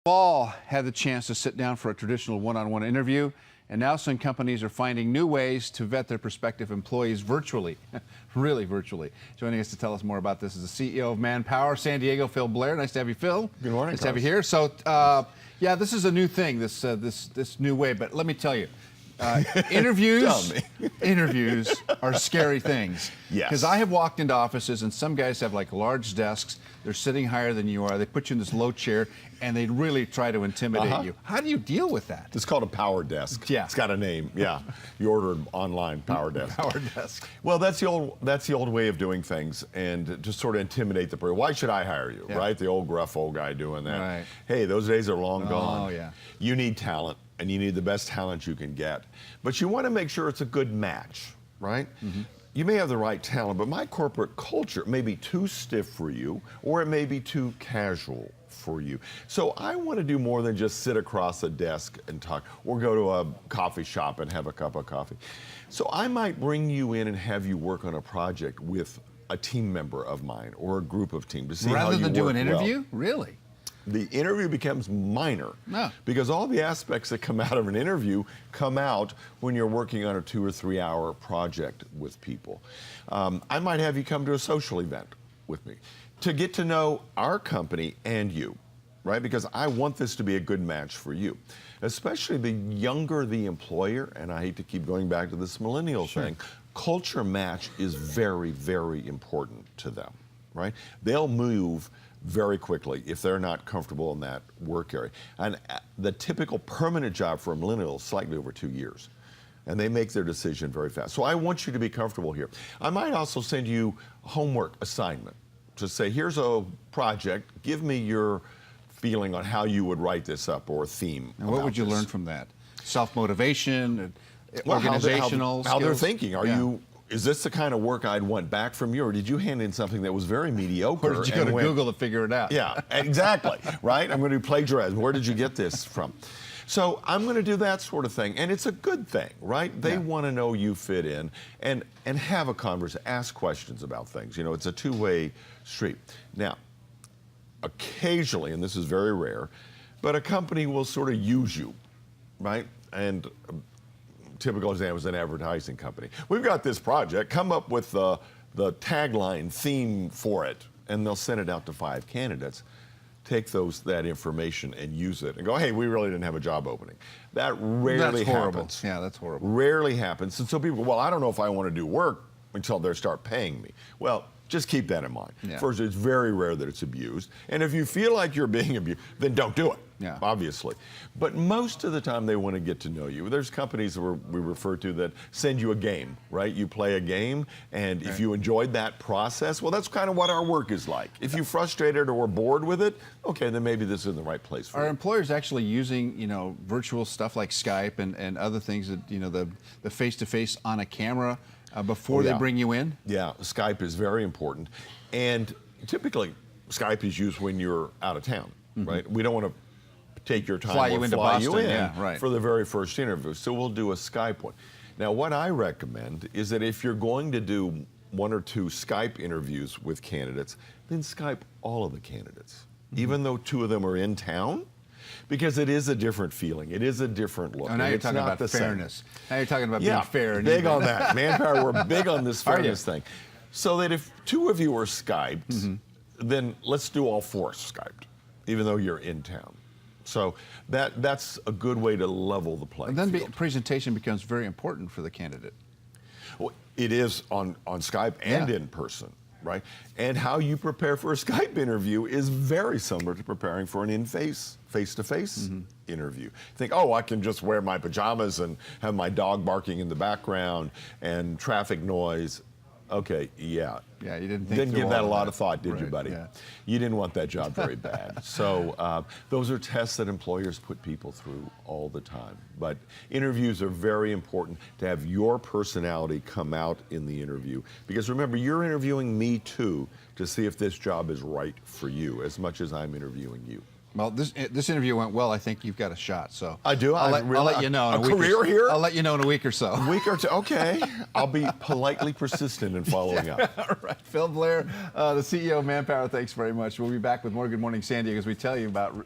All had the chance to sit down for a traditional one-on-one interview, and now some companies are finding new ways to vet their prospective employees virtually, really virtually. Joining us to tell us more about this is the CEO of Manpower, San Diego, Phil Blair. Nice to have you, Phil. Good morning, Nice to have you here. So, yeah, this is a new thing, this new way, but let me tell you, interviews are scary things. Yes. Because I have walked into offices and some guys have like large desks. They're sitting higher than you are. They put you in this low chair and they really try to intimidate you. How do you deal with that? It's called a power desk. Yeah. It's got a name. Yeah. You ordered online power desk. Power desk. Well, that's the old way of doing things, and just sort of intimidate the person. Why should I hire you? Yeah. Right? The old gruff old guy doing that. Right. Hey, those days are long gone. Oh, yeah. You need talent, and you need the best talent you can get. But you want to make sure it's a good match, right? Mm-hmm. You may have the right talent, but my corporate culture may be too stiff for you, or it may be too casual for you. So I want to do more than just sit across a desk and talk, or go to a coffee shop and have a cup of coffee. So I might bring you in and have you work on a project with a team member of mine or a group of teams to see how you work. Rather than do an interview? Well. Really? The interview becomes minor because all the aspects that come out of an interview come out when you're working on a 2 or 3 hour project with people. I might have you come to a social event with me to get to know our company and you, right? Because I want this to be a good match for you, especially the younger the employer, and I hate to keep going back to this millennial thing, culture match is very, very important to them, right? They'll move very quickly if they're not comfortable in that work area. And the typical permanent job for a millennial is slightly over 2 years. And they make their decision very fast. So I want you to be comfortable here. I might also send you homework assignment to say, here's a project, give me your feeling on how you would write this up or a theme. And what would you learn from that? Self-motivation, well, organizational how they're skills? thinking. Is this the kind of work I'd want back from you, or did you hand in something that was very mediocre? Or did you go to Google to figure it out? Yeah, exactly, right? I'm going to do plagiarism. Where did you get this from? So I'm going to do that sort of thing, and it's a good thing, right? They want to know you fit in and have a conversation, ask questions about things. You know, it's a two-way street. Now, occasionally, and this is very rare, but a company will sort of use you, right? And typical example is an advertising company. We've got this project, come up with the tagline theme for it, and they'll send it out to 5 candidates. Take that information and use it and go, hey, we really didn't have a job opening. That rarely happens. Yeah, that's horrible. Rarely happens. And so people go, well, I don't know if I want to do work until they start paying me. Well, just keep that in mind. Yeah. First, it's very rare that it's abused. And if you feel like you're being abused, then don't do it. Yeah. Obviously. But most of the time they want to get to know you. There's companies we refer to that send you a game, right? You play a game, and if you enjoyed that process, well, that's kind of what our work is like. If you're frustrated or bored with it, okay, then maybe this isn't the right place for you. Are employers actually using, virtual stuff like Skype and other things that, the face-to-face on a camera before they bring you in? Yeah, Skype is very important. And typically, Skype is used when you're out of town, right? We don't want to take your time fly or you into fly Boston, you in yeah, right. for the very first interview. So we'll do a Skype one. Now, what I recommend is that if you're going to do 1 or 2 Skype interviews with candidates, then Skype all of the candidates, even though 2 of them are in town, because it is a different feeling. It is a different look. Oh, now you're talking about fairness. Now you're talking about being fair. And big on that. Manpower, we're big on this fairness thing. So that if 2 of you are Skyped, then let's do all 4 Skyped, even though you're in town. So that's a good way to level the playing field. And then presentation becomes very important for the candidate. Well, it is on Skype and in person, right? And how you prepare for a Skype interview is very similar to preparing for an face-to-face interview. Think, oh, I can just wear my pajamas and have my dog barking in the background and traffic noise. Okay, yeah. Yeah, you didn't give that a lot of thought, did you, Right, buddy? yeah. You didn't want that job very bad. So those are tests that employers put people through all the time. But interviews are very important to have your personality come out in the interview. Because remember, you're interviewing me too to see if this job is right for you as much as I'm interviewing you. Well, this interview went well. I think you've got a shot. So I do. I'll let you know. A career here? I'll let you know in a week or so. A week or two. Okay. I'll be politely persistent in following up. All right. Phil Blair, the CEO of Manpower, thanks very much. We'll be back with more Good Morning San Diego as we tell you about